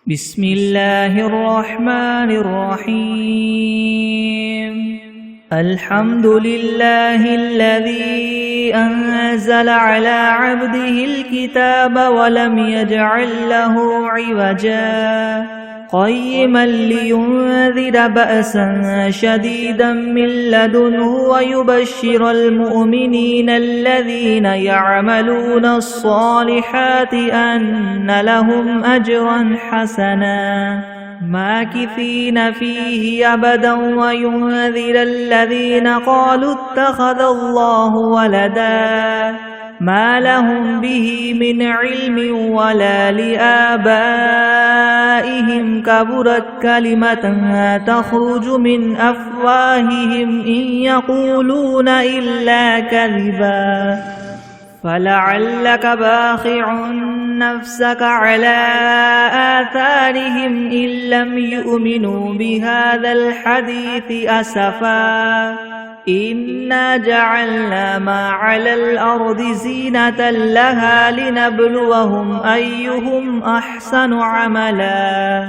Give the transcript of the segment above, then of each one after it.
بسم الله الرحمن الرحيم. الحمد لله الذي أنزل على عبده الكتاب ولم يجعل له عوجا قيما لينذر بأسا شديدا من لدنه ويبشر المؤمنين الذين يعملون الصالحات أن لهم أجرا حسنا ماكثين فيه أبدا وينذر الذين قالوا اتخذ الله ولدا ما لهم به من علم ولا لآبائهم كبرت كلمة تخرج من أفواههم إن يقولون إلا كذبا فلعلك باخع نفسك على آثارهم إن لم يؤمنوا بهذا الحديث أسفا إنا جعلنا ما على الأرض زينة لها لنبلوهم أيهم أحسن عملا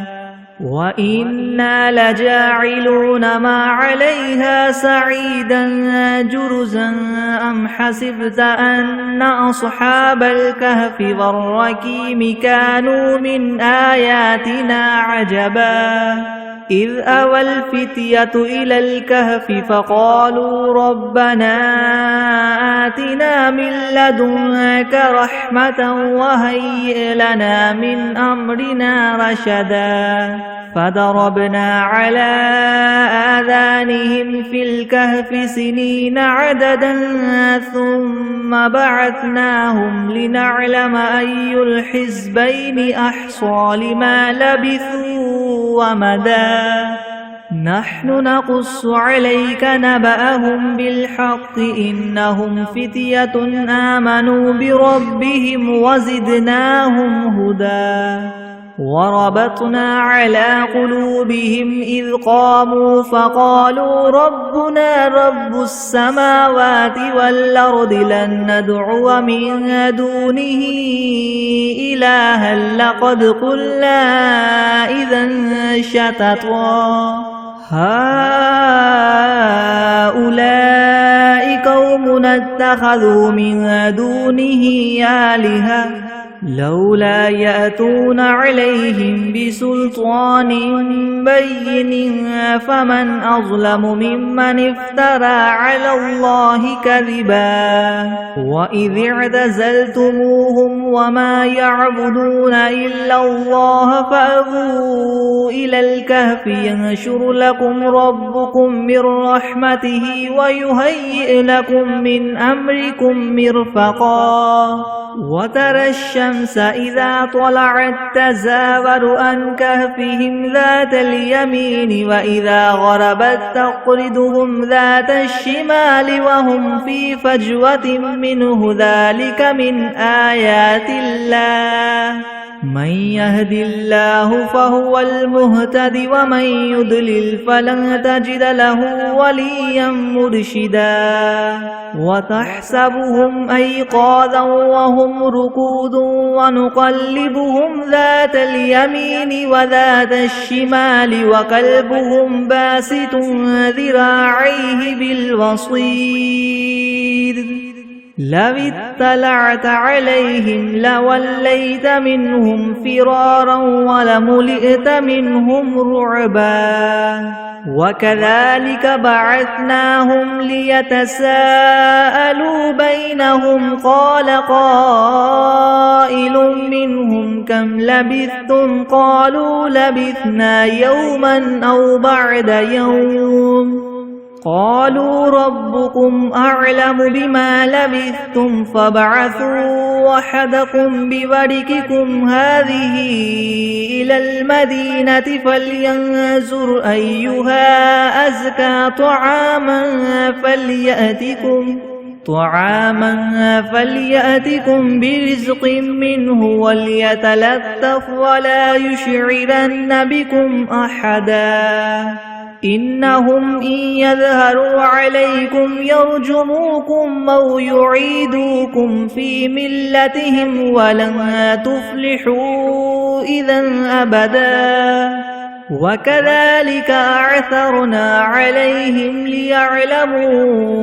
وإنا لجاعلون ما عليها سعيدا جرزا أم حسبت أن أصحاب الكهف والرقيم كانوا من آياتنا عجبا إذ أوى الفتية إلى الكهف فقالوا ربنا آتنا من لدنك رحمة وهيئ لنا من أمرنا رشدا فضربنا على آذانهم في الكهف سنين عددا ثم بعثناهم لنعلم أي الحزبين أحصى لما لبثوا ومدى نحن نقص عليك نبأهم بالحق إنهم فتية آمنوا بربهم وزدناهم هدى وربطنا على قلوبهم إذ قاموا فقالوا ربنا رب السماوات والأرض لن ندعو من دونه إلها لقد قلنا إذا شططا هؤلاء قوم اتخذوا من دونه آلهة لولا يأتون عليهم بسلطان بين فمن أظلم ممن افترى على الله كذبا وإذ اعتزلتموهم وما يعبدون إلا الله فأووا إلى الكهف ينشر لكم ربكم من رحمته ويهيئ لكم من أمركم مرفقا وترى الشمس إذا طلعت تزاور عن كهفهم ذات اليمين وإذا غربت تقرضهم ذات الشمال وهم في فجوة منه ذلك من آيات الله من يهد الله فهو المهتد ومن يضلل فلن تجد له وليا مرشدا وتحسبهم أيقاظا وهم ركود ونقلبهم ذات اليمين وذات الشمال وقلبهم باسط ذراعيه بالوصيد لو اطلعت عليهم لوليت منهم فرارا ولملئت منهم رعبا وكذلك بعثناهم ليتساءلوا بينهم قال قائل منهم كم لبثتم قالوا لبثنا يوما أو بعد يوم قالوا ربكم أعلم بما لبثتم فابعثوا أحدكم بورقكم هذه إلى المدينة فلينظر أيها أزكى طعاما فليأتكم برزق منه وليتلطف ولا يشعرن بكم أحدا إنهم إن يظهروا عليكم يرجموكم أو يعيدوكم في ملتهم ولن تفلحوا إذا أبدا وكذلك أعثرنا عليهم ليعلموا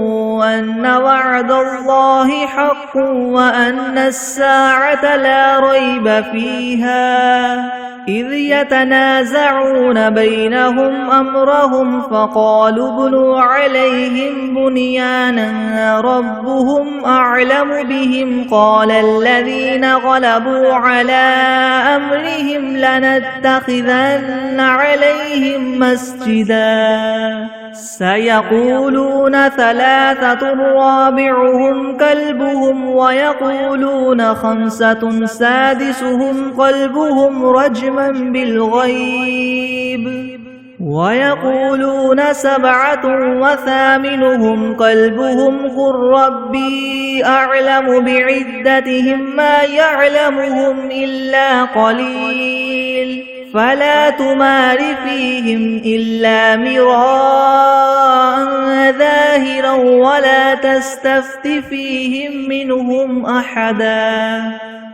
أن وعد الله حق وأن الساعة لا ريب فيها إذ يتنازعون بينهم أمرهم فقالوا ابنوا عليهم بنيانا ربهم أعلم بهم قال الذين غلبوا على أمرهم لنتخذن عليهم مسجدا سيقولون ثلاثة رابعهم كلبهم ويقولون خمسة سادسهم كلبهم رجما بالغيب ويقولون سبعة وثامنهم كلبهم قل ربي أعلم بعدتهم ما يعلمهم إلا قليل فلا تمار فيهم إلا مراء ظاهرا ولا تستفت فيهم منهم أحدا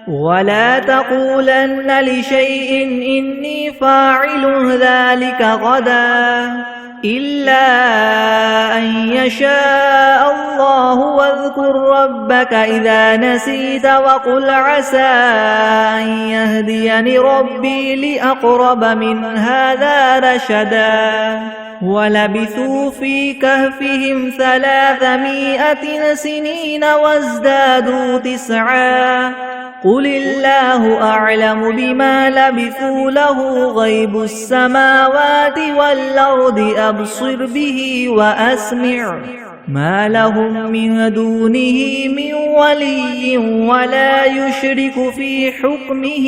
ولا تقولن لشيء إني فاعل ذلك غدا إلا أن يشاء الله واذكر ربك إذا نسيت وقل عسى أن يهديني ربي لأقرب من هذا رشدا ولبثوا في كهفهم 300 سنين وازدادوا 9 قل الله أعلم بما لبثوا له غيب السماوات والأرض أبصر به وأسمع ما لهم من دونه من ولي ولا يشرك في حكمه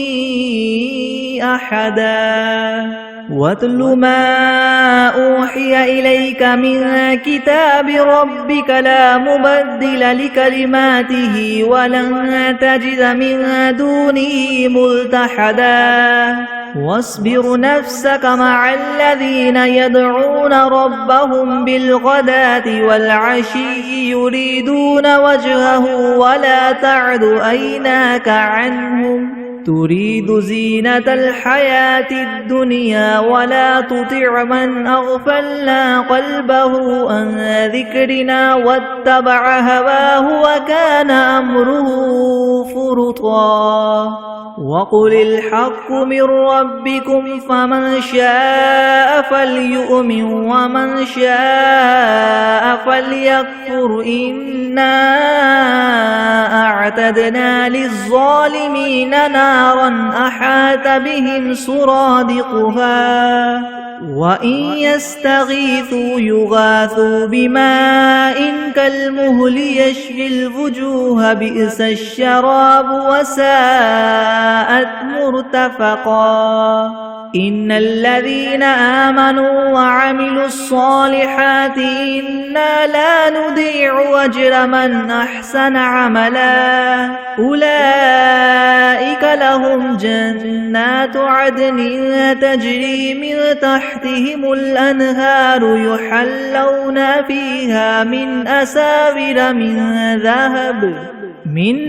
أحدا واتل ما أوحي إليك من كتاب ربك لا مبدل لكلماته ولن تجد من دونه ملتحدا واصبر نفسك مع الذين يدعون ربهم بالغداة والعشي يريدون وجهه ولا تعد عيناك عنهم تريد زينة الحياة الدنيا ولا تطع من أغفلنا قلبه عن ذكرنا واتبع هواه وكان أمره فرطا وقل الحق من ربكم فمن شاء فليؤمن ومن شاء فليكفر إنا أعتدنا للظالمين نارا أحاط بهم سرادقها وإن يستغيثوا يغاثوا بماء كالمهل يشفي الوجوه بئس الشراب وساءت مرتفقا إن الذين آمنوا وعملوا الصالحات إنا لا نضيع أجر من أحسن عملا أولئك لهم جنات عدن تجري من تحتهم الأنهار يحلون فيها من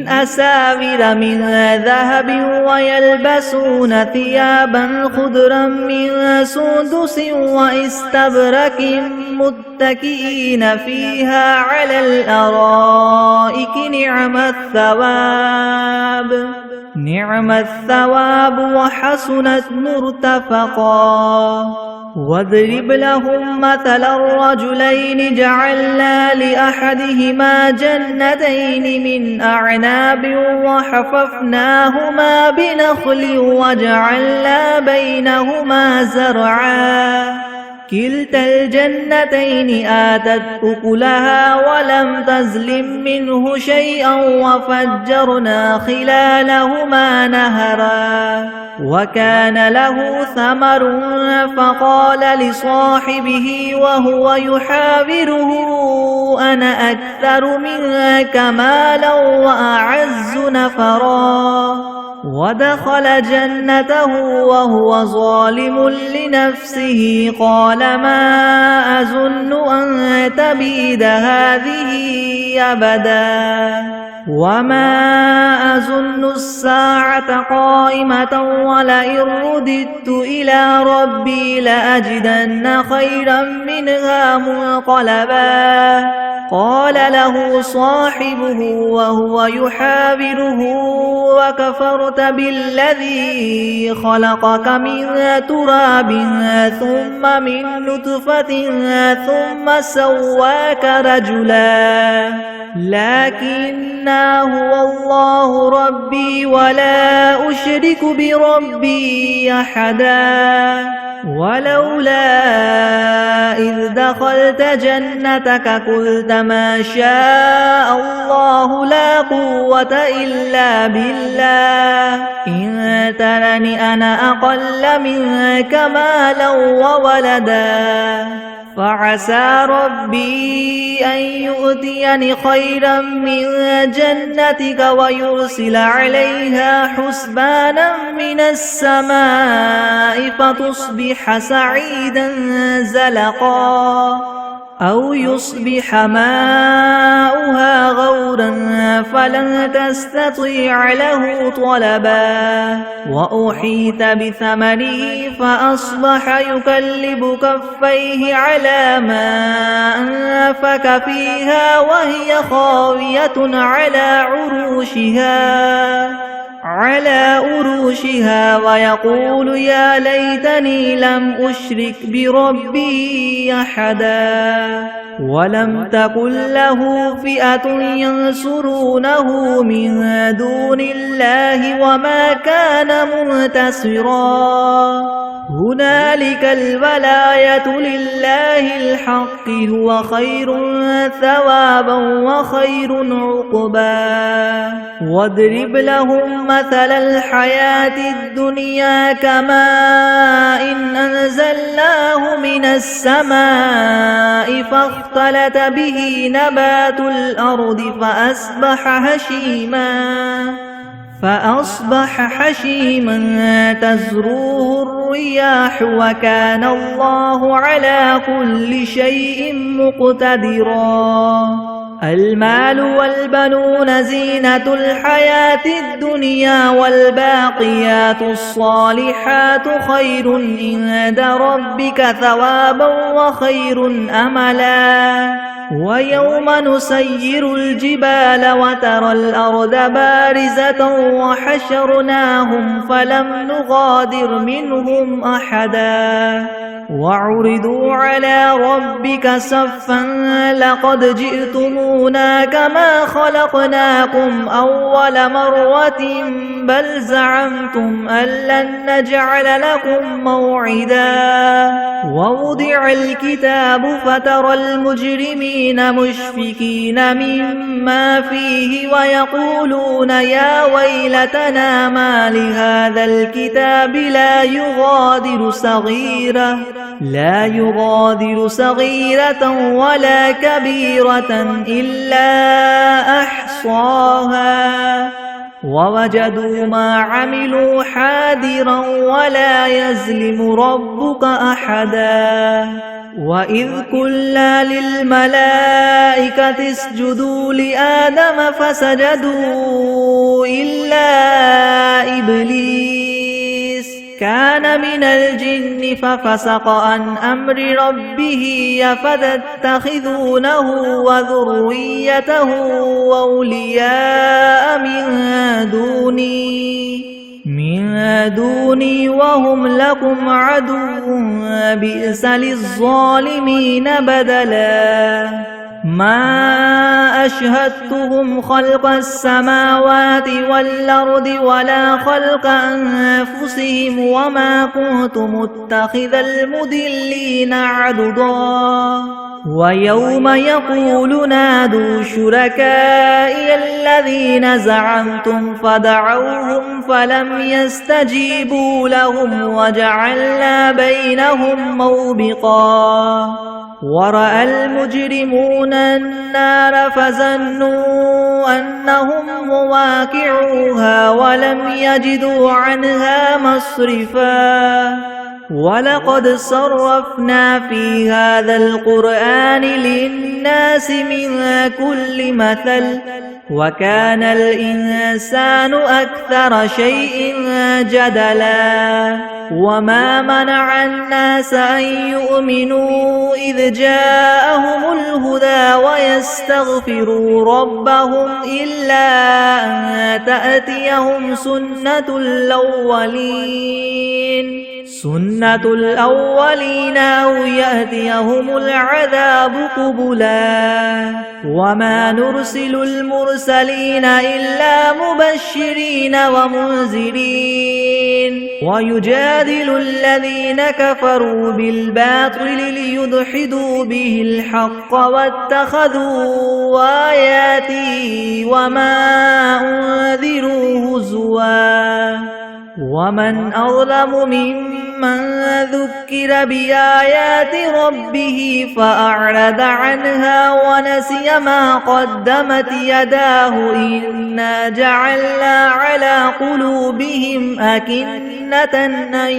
أساور من ذهب ويلبسون ثيابا خضرا من سندس واستبرق متكئين فيها على الأرائك نعم الثواب وحسنت مرتفقا واضرب لهم مثل الرجلين جعلنا لأحدهما جنتين من أعناب وحففناهما بنخل وجعلنا بينهما زرعا كلتا الجنتين آتت أكلها ولم تظلم منه شيئا وفجرنا خلالهما نهرا وكان له ثمر فقال لصاحبه وهو يحاوره أنا أكثر منك مالا وأعز نفرا ودخل جنته وهو ظالم لنفسه قال ما أظن أن تبيد هذه أبدا وما أظن الساعة قائمة ولئن رددت إلى ربي لأجدن خيرا منها منقلبا قال له صاحبه وهو يحاوره وكفرت بالذي خلقك من تراب ثم من نطفة ثم سواك رجلا لكن هو الله ربي ولا أشرك بربي أحدا ولولا إذ دخلت جنتك قلت ما شاء الله لا قوة إلا بالله إن ترني أنا أقل منك مالا وولدا فعسى ربي أن يؤتيني خيرا من جنتك ويرسل عليها حسبانا من السماء فتصبح سعيدا زلقا أو يصبح ماؤها غورا فلن تستطيع له طلبا وأحيط بثمره فأصبح يكلب كفيه على ما أنفق فيها وهي خاوية على عروشها ويقول يا ليتني لم أشرك بربي أحدا ولم تكن له فئة ينصرونه من دون الله وما كان منتصرا هنالك الولاية لله الحق هو خير ثوابا وخير عقبا واضرب لهم مثل الحياة الدنيا كماء إن أنزلناه من السماء فاختلط به نبات الأرض فأصبح هشيما تذروه الرياح وكان الله على كل شيء مقتدرا المال والبنون زينة الحياة الدنيا والباقيات الصالحات خير عند ربك ثوابا وخير أملا ويوم نسير الجبال وترى الأرض بارزة وحشرناهم فلم نغادر منهم أحدا وعرضوا على ربك صفا لقد جئتمونا كما خلقناكم أول مرة بل زعمتم أن لن نجعل لكم موعدا ووضع الكتاب فترى المجرمين مشفقين مما فيه ويقولون يا ويلتنا ما لهذا الكتاب لا يغادر صغيرة ولا كبيرة إلا أحصاها ووجدوا ما عملوا حاضرا ولا يظلم ربك أحدا وإذ قلنا للملائكة اسجدوا لآدم فسجدوا إلا إبليس كان من الجن ففسق عن أمر ربه أفتتخذونه وذريته أولياء من دوني وهم لكم عدو بئس للظالمين بدلا ما أشهدتهم خلق السماوات والأرض ولا خلق أنفسهم وما كنت متخذ المضلين عضدا ويوم يقول نادوا شركائي الذين زعمتم فدعوهم فلم يستجيبوا لهم وجعلنا بينهم موبقا ورأى المجرمون النار فظنوا أنهم مواقعوها ولم يجدوا عنها مصرفا ولقد صرفنا في هذا القرآن للناس من كل مثل وكان الإنسان أكثر شيء جدلا وما منع الناس أن يؤمنوا إذ جاءهم الهدى ويستغفروا ربهم إلا أن تأتيهم سنة الأولين أو يأتيهم العذاب قبلا وما نرسل المرسلين إلا مبشرين ومنذرين ويجادل الذين كفروا بالباطل ليدحضوا به الحق واتخذوا آياتي وما أنذروا هزوا ومن أظلم ممن ذكر بآيات ربه فأعرض عنها ونسي ما قدمت يداه إنا جعلنا على قلوبهم أكنة أن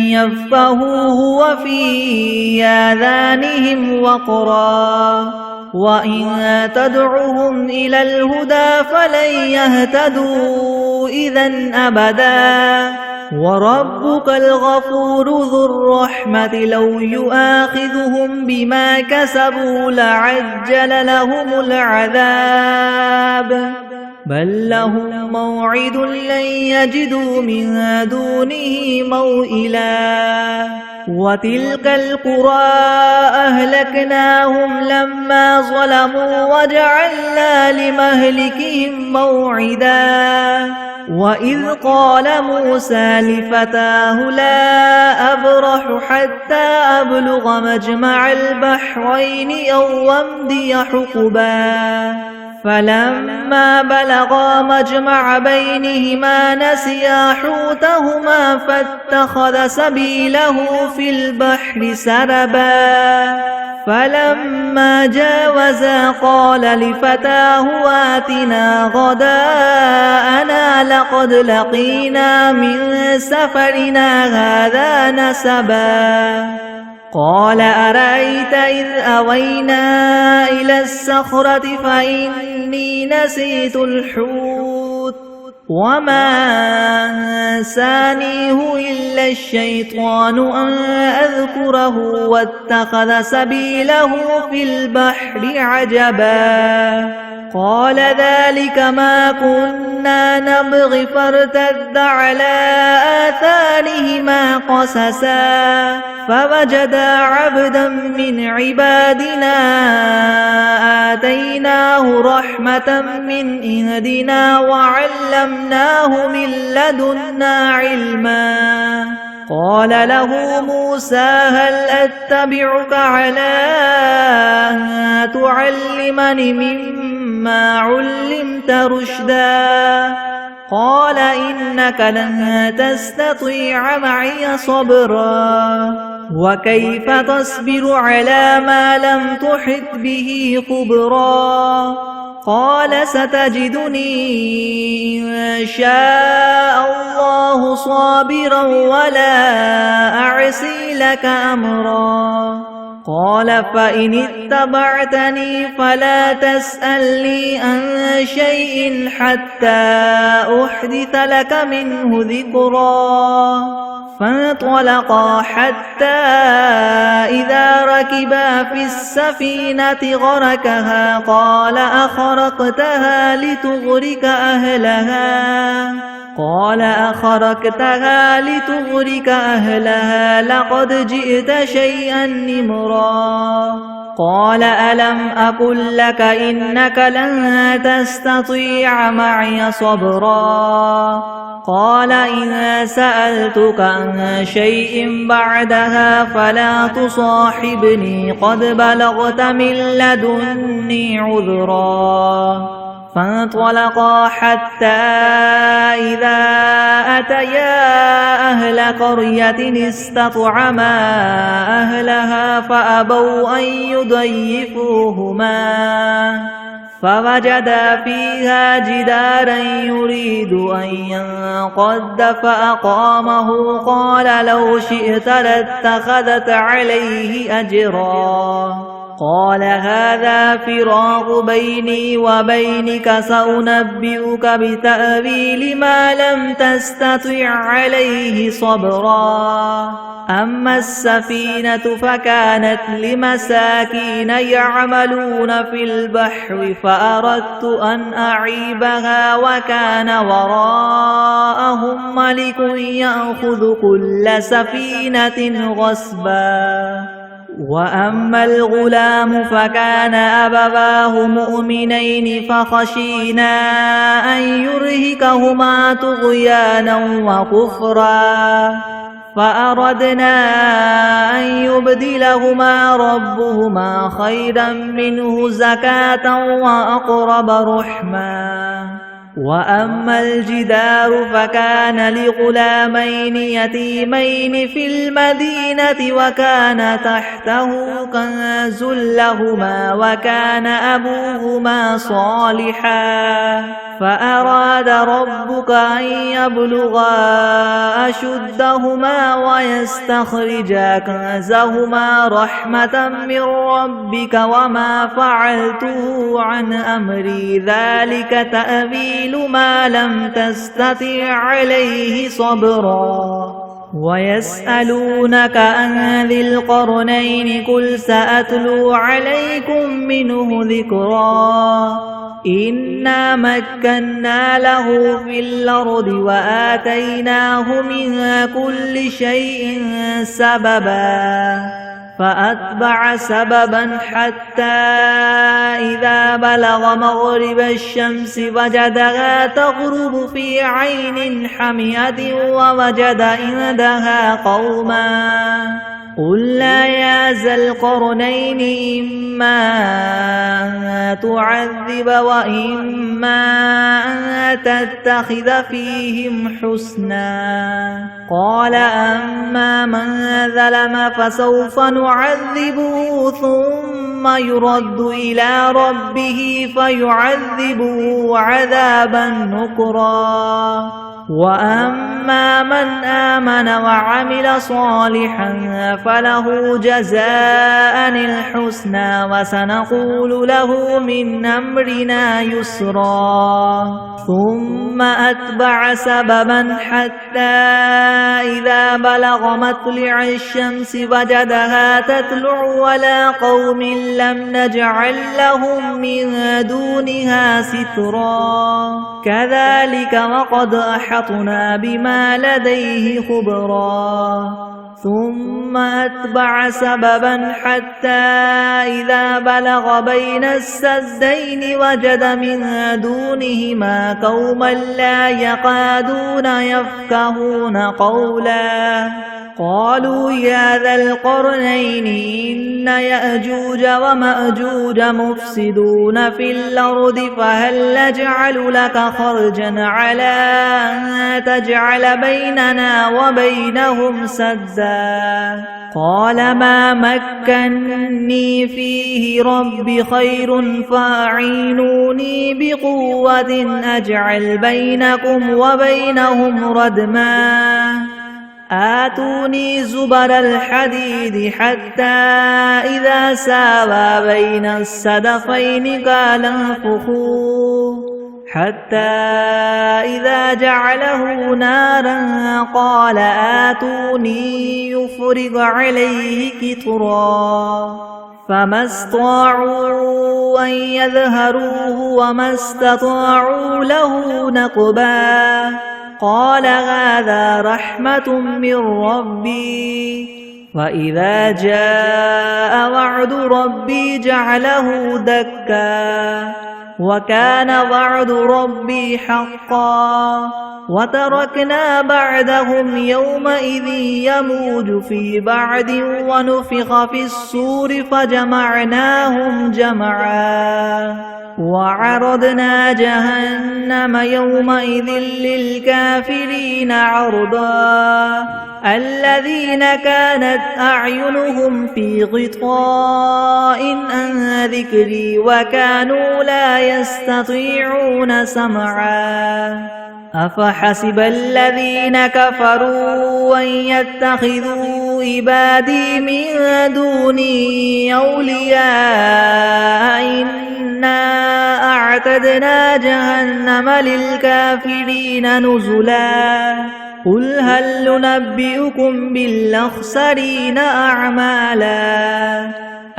يفقهوه وفي آذانهم وقرا وإن تدعهم إلى الهدى فلن يهتدوا إذن أبدا وربك الغفور ذو الرحمة لو يؤاخذهم بما كسبوا لعجل لهم العذاب بل لهم موعد لن يجدوا من دونه موئلا وتلك القرى أهلكناهم لما ظلموا وجعلنا لمهلكهم موعدا وإذ قال موسى لفتاه لا أبرح حتى أبلغ مجمع البحرين أو أمضي حقبا فلما بلغا مجمع بينهما نسيا حوتهما فاتخذ سبيله في البحر سربا فلما جاوزا قال لفتاه آتنا غداءنا لقد لقينا من سفرنا هذا نسبا قال أرأيت إذ أوينا إلى الصخرة فإني نسيت الحوت وما أنسانيه إلا الشيطان أن أذكره واتخذ سبيله في البحر عجبا قال ذلك ما كنا نبغي فارتد على آثارهما قصصا فوجدا عبدا من عبادنا آتيناه رحمة من عندنا وعلمناه من لدنا علما قال له موسى هل أتبعك على أن تعلمني مما علمت رشدا قال إنك لن تستطيع معي صبرا وكيف تصبر على ما لم تحط به خبرا قال ستجدني إن شاء الله صابرا ولا أعصي لك أمرا قال فإن اتبعتني فلا تسألني عن شيء حتى أحدث لك منه ذكرا فانطلقا حتى إذا ركبا في السفينة غرقها قال أخرقتها لتغرق أهلها لقد جئت شيئا نمرا قال ألم أقل لك إنك لن تستطيع معي صبرا قال إن سألتك عن شيء بعدها فلا تصاحبني قد بلغت من لدني عذرا فانطلقا حتى إذا أتيا أهل قرية استطعما أهلها فأبوا أن يضيفوهما فوجدا فيها جدارا يريد أن ينقض فأقامه قال لو شئت لاتخذت عليه أجرا قال هذا فراق بيني وبينك سأنبئك بتأويل ما لم تستطع عليه صبرا أما السفينة فكانت لمساكين يعملون في البحر فأردت أن أعيبها وكان وراءهم ملك يأخذ كل سفينة غصبا وأما الغلام فكان أبواه مؤمنين فخشينا أن يرهقهما طغيانا وكفرا فأردنا أن يبدلهما ربهما خيرا منه زكاة وأقرب رحما وأما الجدار فكان لغلامين يتيمين في المدينة وكان تحته كنز لهما وكان أبوهما صالحا فأراد ربك أن يبلغا أشدهما ويستخرجا كنزهما رحمة من ربك وما فعلته عن أمري ذلك تأويل ما لم تستطع عليه صبرا ويسألونك عن ذي القرنين قل سأتلو عليكم منه ذكرا إنا مكنا له في الأرض وآتيناه من كل شيء سببا فأتبع سببا حتى إذا بلغ مغرب الشمس وجدها تغرب في عين حمية ووجد عندها قوما قلنا يا ذا القرنين إما أن تعذب وإما أن تتخذ فيهم حسنا قال أما من ظلم فسوف نعذبه ثم يرد إلى ربه فيعذبه عذابا نكرا وأما من آمن وعمل صالحا فله جزاء الحسنى وسنقول له من أمرنا يسرا ثم أتبع سببا حتى إذا بلغ مطلع الشمس وجدها تطلع على قوم لم نجعل لهم من دونها سترا كذلك وقد أحطنا بما لديه خبرا ثم أتبع سببا حتى إذا بلغ بين السدين وجد من دونهما قوما لا يكادون يفقهون قولا قالوا يا ذا القرنين إن يأجوج ومأجوج مفسدون في الأرض فهل نجعل لك خرجا على أن تجعل بيننا وبينهم سدا قال ما مكني فيه ربي خير فاعينوني بقوة أجعل بينكم وبينهم ردما آتوني زبر الحديد حتى إذا ساوى بين الصدفين قال انفخوا حتى إذا جعله نارا قال آتوني يفرغ عليه قطرا فما استطاعوا أن يظهروه وما استطاعوا له نقبا قال هذا رحمة من ربي وإذا جاء وعد ربي جعله دكا وكان وعد ربي حقا وتركنا بعدهم يومئذ يموج في بعد ونفخ في الصور فجمعناهم جمعا وعرضنا جهنم يومئذ للكافرين عرضا الذين كانت أعينهم في غطاء عن ذكري وكانوا لا يستطيعون سمعا أفحسب الذين كفروا أن يتخذوا عبادي من دوني أولياء إنا أعتدنا جهنم للكافرين نزلا قل هل ننبئكم بالأخسرين أعمالا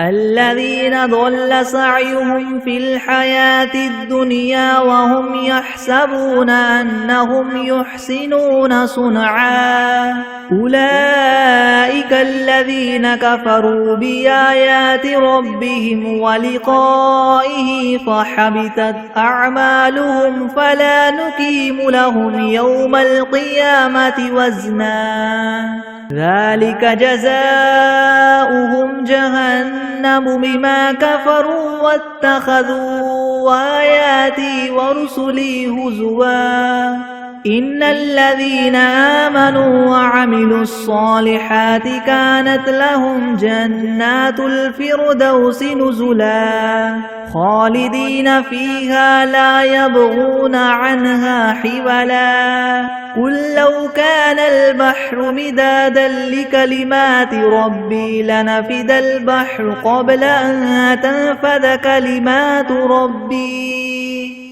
الذين ضل سعيهم في الحياة الدنيا وهم يحسبون أنهم يحسنون صنعا أولئك الذين كفروا بآيات ربهم ولقائه فحبطت أعمالهم فلا نقيم لهم يوم القيامة وزنا ذلك جزاؤهم جهنم بما كفروا واتخذوا آياتي ورسلي هزوا إن الذين آمنوا وعملوا الصالحات كانت لهم جنات الفردوس نزلا خالدين فيها لا يبغون عنها حولا قل لو كان البحر مدادا لكلمات ربي لنفد البحر قبل أن تنفد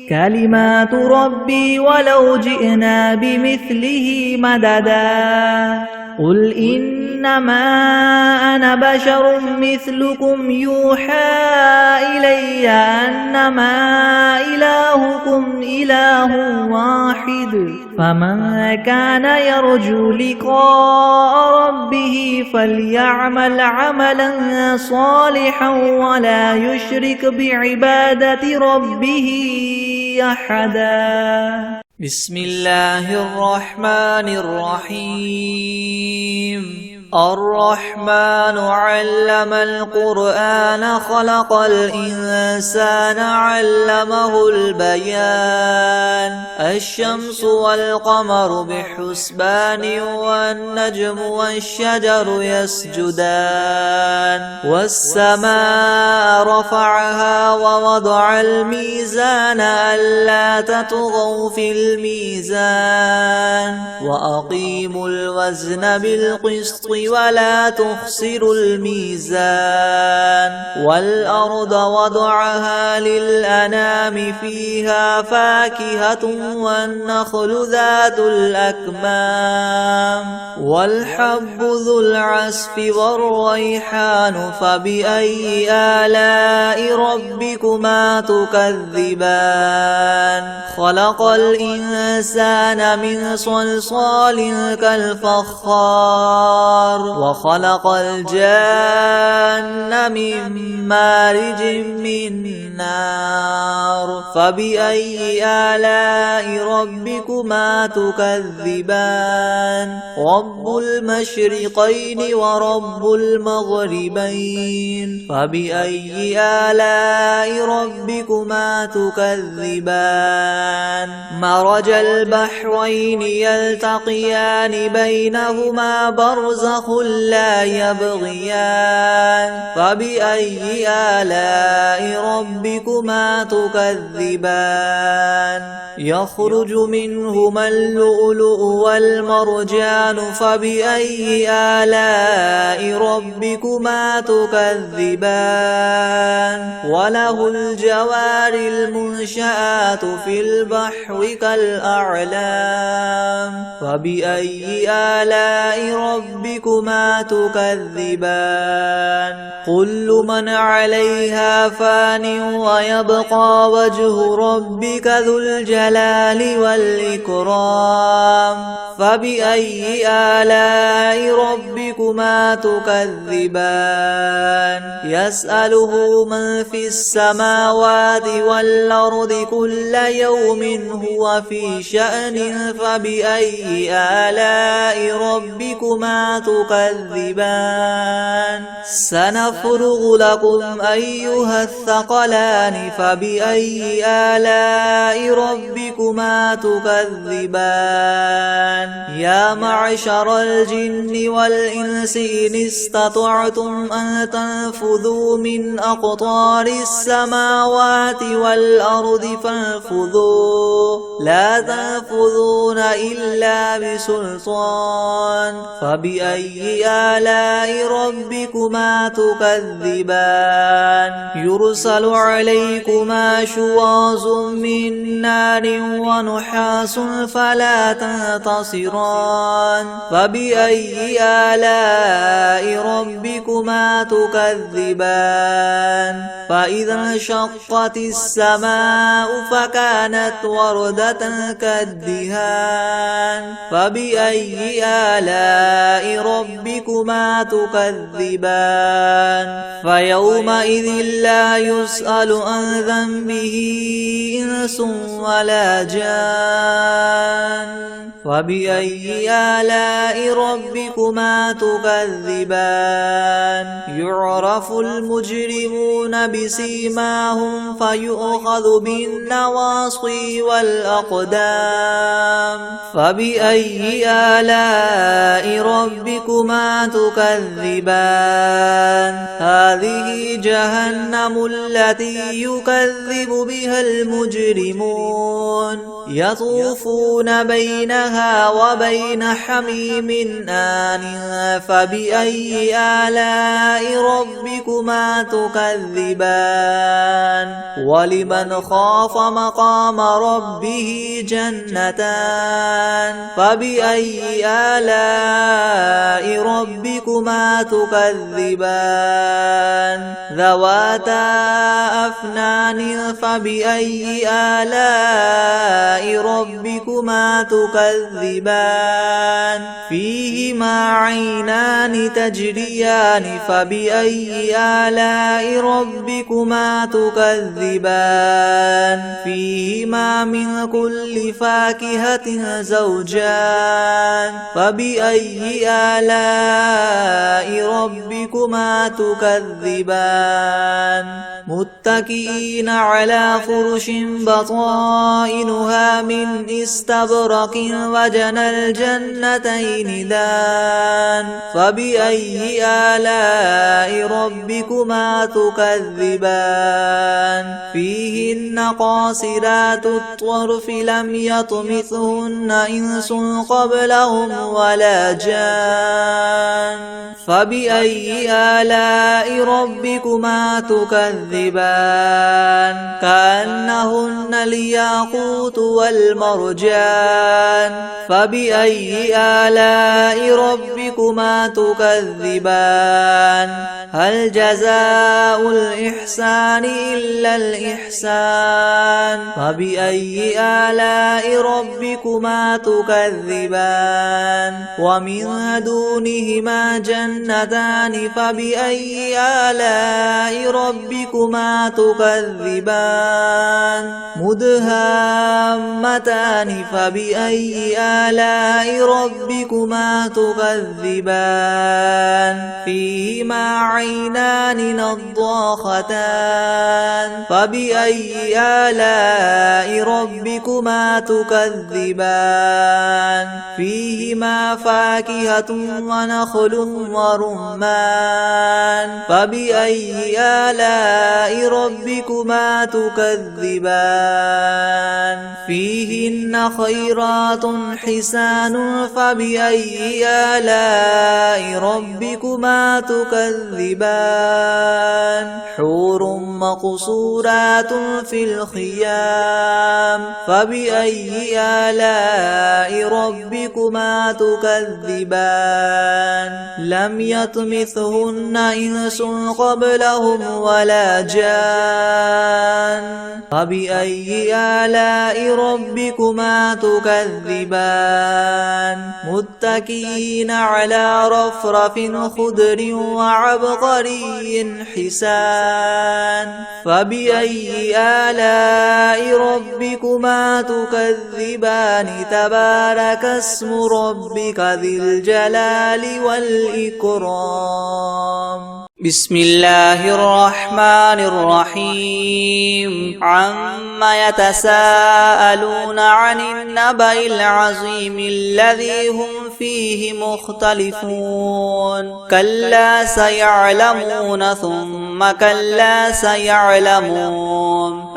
كلمات ربي ولو جئنا بمثله مددا قل إنما أنا بشر مثلكم يوحى إلي أنما إلهكم إله واحد فمن كان يرجو لقاء ربه فليعمل عملا صالحا ولا يشرك بعبادة ربه أحدا بسم الله الرحمن الرحيم الرحمن علم القرآن خلق الإنسان علمه البيان الشمس والقمر بحسبان والنجم والشجر يسجدان والسماء رفعها ووضع الميزان ألا تطغوا في الميزان وأقيموا الوزن بالقسط ولا تخسروا الميزان والأرض وضعها للأنام فيها فاكهة والنخل ذات الأكمام والحب ذو العصف والريحان فبأي آلاء ربكما تكذبان خلق الإنسان من صلصال كالفخار وخلق الجان من مارج من نار فبأي آلاء ربكما تكذبان رب المشرقين ورب المغربين فبأي آلاء ربكما تكذبان مرج البحرين يلتقيان بينهما برزخ لا يبغيان فبأي آلاء ربكما تكذبان يخرج منهما اللؤلؤ والمرجان فبأي آلاء ربكما تكذبان وله الجوار المنشآت في البحر كالأعلام فبأي آلاء ربكما تكذبان كل من عليها فان ويبقى وجه ربك ذو الجلال والإكرام فبأي آلاء ربكما تكذبان يسأله من في السماوات والأرض كل يوم هو في شأن فبأي آلاء ربكما تكذبان سنفرغ لكم أيها الثقلان فبأي آلاء ربكما تكذبان يا معشر الجن والإنس إن استطعتم أن تنفذوا من أقطار السماوات والأرض فانفذوا لا تنفذون إلا بسلطان فبأي آلاء ربكما تكذبان يرسل عليكما شواظ من نار ونحاس فلا تنتصران فبأي آلاء ربكما تكذبان فإذا انشقت السماء فكانت وردة كالدهان فبأي آلاء ربكما تكذبان فيومئذ لا يسأل عن ذنبه إنس ولا جان فبأي آلاء ربكما تكذبان يعرف المجرمون بسيماهم فيؤخذ بالنواصي والأقدام فبأي آلاء ربكما تكذبان هذه جهنم التي يكذب بها المجرمون يطوفون بينها وبين حميم آن فبأي آلاء ربكما تكذبان ولمن خاف مقام ربه جنتان فبأي آلاء ربكما تكذبان ذواتا أفنان فبأي آلاء ربكما تكذبان فيهما عينان تجريان فبأي آلاء ربكما تكذبان فيهما من كل فاكهة زوجان فبأي آلاء ربكما تكذبان متكئين على فرش بطائنها من استبرق وجنى الجنتين دان فبأي آلاء ربكما تكذبان فيهن قاصرات الطرف لم يطمثهن إنس قبلهم ولا جان فبأي آلاء ربكما تكذبان كأنهن الياقوت والمرجان فبأي آلاء ربكما تكذبان هل جزاء الإحسان إلا الإحسان فبأي آلاء ربكما تكذبان ومن دونهما جنتان فبأي آلاء ربكما تكذبان مدهامتان فبأي آلاء ربكما تكذبان فيهما عينان نضاختان فبأي آلاء ربكما تكذبان فيهما فاكهة ونخل ورمان فبأي آلاء ربكما تكذبان فيهن خيرات حسان فبأي آلاء ربكما تكذبان حور مقصورات في الخيام فبأي آلاء ربكما تكذبان لم يطمثهن إنس قبلهم ولا جان فبأي آلاء ربكما تكذبان متكئين على رفرف خضر وعبقري حسان فبأي آلاء ربكما تكذبان تبارك اسم ربك ذي الجلال والإكرام بسم الله الرحمن الرحيم عما يتساءلون عن النبأ العظيم الذي هم فيه مختلفون كلا سيعلمون ثم كلا سيعلمون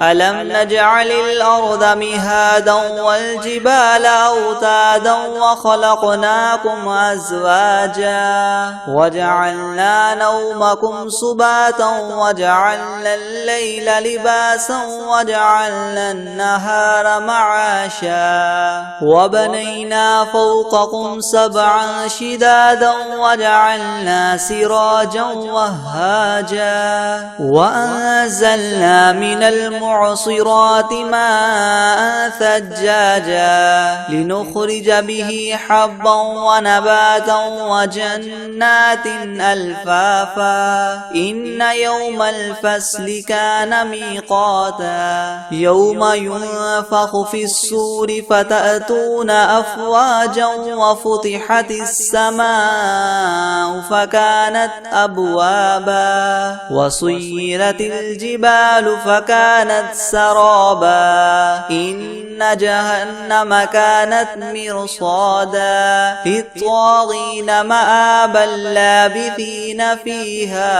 ألم نجعل الأرض مهادا والجبال أوتادا وخلقناكم أزواجا وجعلنا نومكم سباتا وجعلنا الليل لباسا وجعلنا النهار معاشا وبنينا فوقكم سبعا شدادا وجعلنا سراجا وهاجا وأنزلنا من المعصرات ماء ثجاجا لنخرج به حبا ونباتا وجنات ألفافا إن يوم الفصل كان ميقاتا يوم ينفخ في الصور فتأتون أفواجا وفتحت السماء فكانت أبوابا وسيرت الجبال فكانت سرابا إن جهنم كانت مرصادا للطاغين مآبا لابثين فيها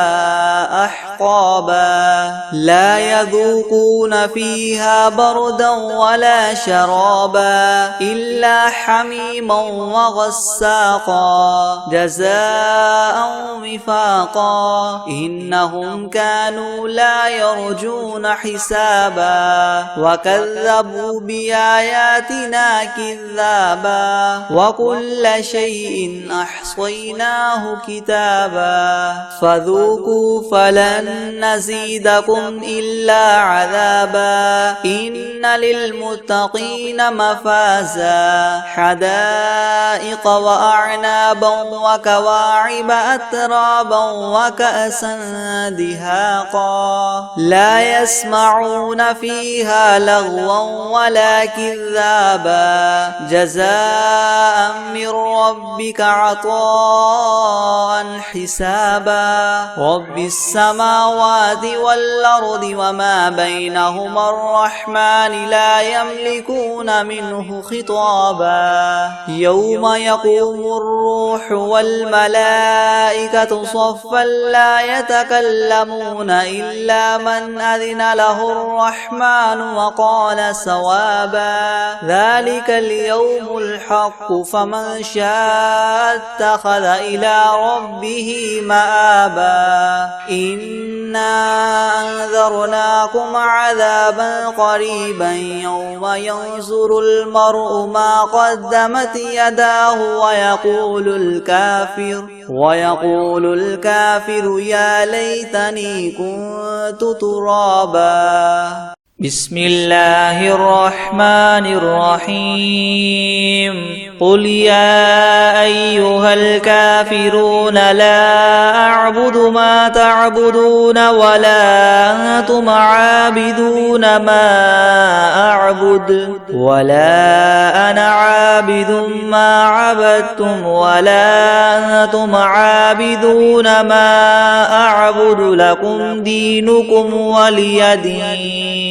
أحقابا لا يذوقون فيها بردا ولا شرابا إلا حميما وغساقا جزاء وفاقا إنهم كانوا لا يرجون حسابا وكذبوا بآياتنا كذابا وكل شيء أحصيناه كتابا فذوقوا فلن نزيدكم إلا عذابا إن للمتقين مفازا حدائق وأعنابا وكواعب أترابا وكأسا دهاقا لا يسمعون فيها لغوا ولا كذابا جزاء من ربك عطاء حسابا رب السماوات والأرض وما بينهما الرحمن لا يملكون منه خطابا يوم يقوم الروح والملائكة صفا لا يتكلمون إلا من أذن له الرحمن وقال صوابا ذلك اليوم الحق فمن شاء اتخذ إلى ربه مآبا إنا أنذرناكم عذابا قريبا يوم ينظر المرء ما قدمت يداه ويقول الكافر يا ليتني كنت ترابا بسم الله الرحمن الرحيم قل يا أيها الكافرون لا أعبد ما تعبدون ولا أنتم عابدون ما أعبد ولا أنا عابد ما عبدتم ولا أنتم عابدون ما أعبد لكم دينكم ولي دين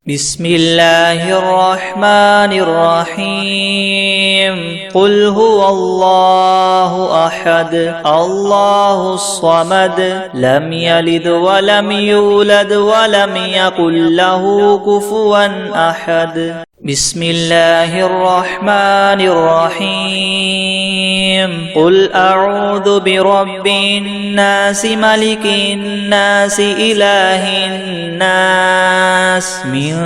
بسم الله الرحمن الرحيم قل هو الله أحد الله الصمد لم يلد ولم يولد ولم يكن له كفوا أحد بسم الله الرحمن الرحيم قل أعوذ برب الناس ملك الناس إله الناس من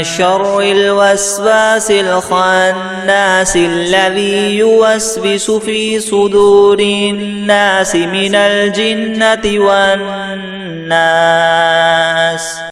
شر الوسواس الخناس الذي يوسوس في صدور الناس من الجنة والناس